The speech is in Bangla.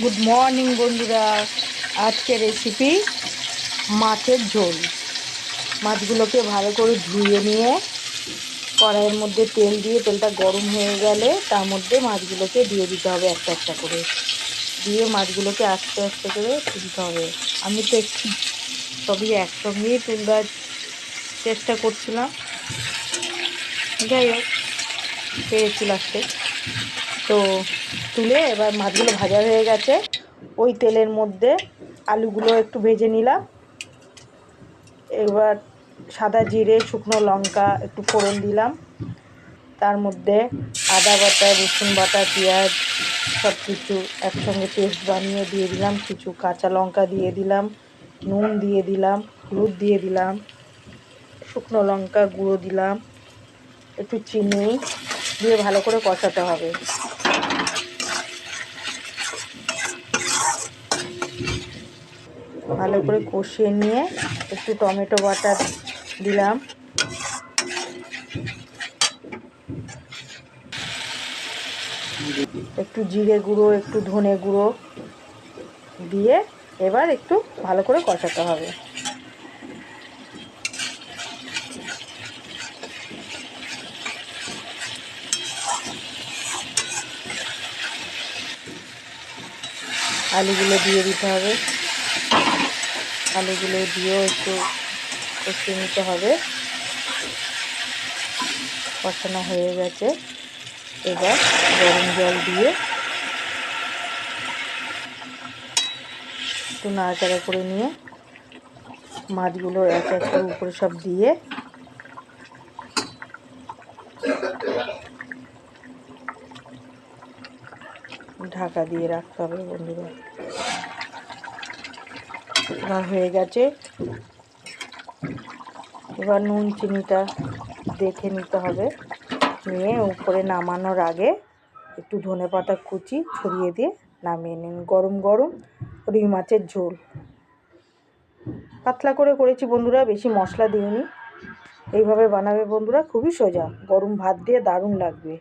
গুড মর্নিং বন্ধুরা। আজকে রেসিপি মাছের ঝোল। মাছগুলোকে ভালো করে ধুয়ে নিয়ে কড়াইয়ের মধ্যে তেল দিয়ে, তেলটা গরম হয়ে গেলে তার মধ্যে মাছগুলোকে দিয়ে দিতে হবে একটা একটা করে। দিয়ে মাছগুলোকে আস্তে আস্তে করে তুলতে হবে। আমি তো একটু সবই একসঙ্গেই তুলবার চেষ্টা করছিলাম, যাই হোক পেরেছি লাস্টে। তো তুলে এবার মাছগুলো ভাজা হয়ে গেছে। ওই তেলের মধ্যে আলুগুলো একটু ভেজে নিলাম। এবার সাদা জিরে, শুকনো লঙ্কা একটু ফোড়ন দিলাম। তার মধ্যে আদা বাটা, রসুন বাটা, পেঁয়াজ সব কিছু একসঙ্গে পেস্ট বানিয়ে দিয়ে দিলাম। কিছু কাঁচা লঙ্কা দিয়ে দিলাম, নুন দিয়ে দিলাম, হলুদ দিয়ে দিলাম, শুকনো লঙ্কা গুঁড়ো দিলাম, একটু চিনি দিয়ে ভালো করে কষাতে হবে। ভালো করে কষিয়ে নিয়ে একটু টমেটো বাটা দিলাম। একটু জিরে গুঁড়ো, একটু ধনে গুঁড়ো দিয়ে এবার একটু ভালো করে কষাতে হবে। আলুগুলো দিয়ে দিতে হবে। আলুগুলো দিয়েও একটু কষিয়ে নিতে হবে। কষানো হয়ে গেছে। এবার গরম জল দিয়ে একটু নাড়াচাড়া করে নিয়ে মাছগুলো এক এক করে উপরে সব দিয়ে ঢাকা দিয়ে রাখতে হবে বন্ধুরা। এবার হয়ে গেছে। এবার নুন চিনিটা দেখে নিতে হবে। নিয়ে উপরে নামানোর আগে একটু ধনেপাতা কুচি ছড়িয়ে দিয়ে নামিয়ে নিন। গরম গরম রুই মাছের ঝোল। পাতলা করে করেছি বন্ধুরা, বেশি মশলা দিইনি। এইভাবে বানাবে বন্ধুরা, খুবই সোজা। গরম ভাত দিয়ে দারুণ লাগবে।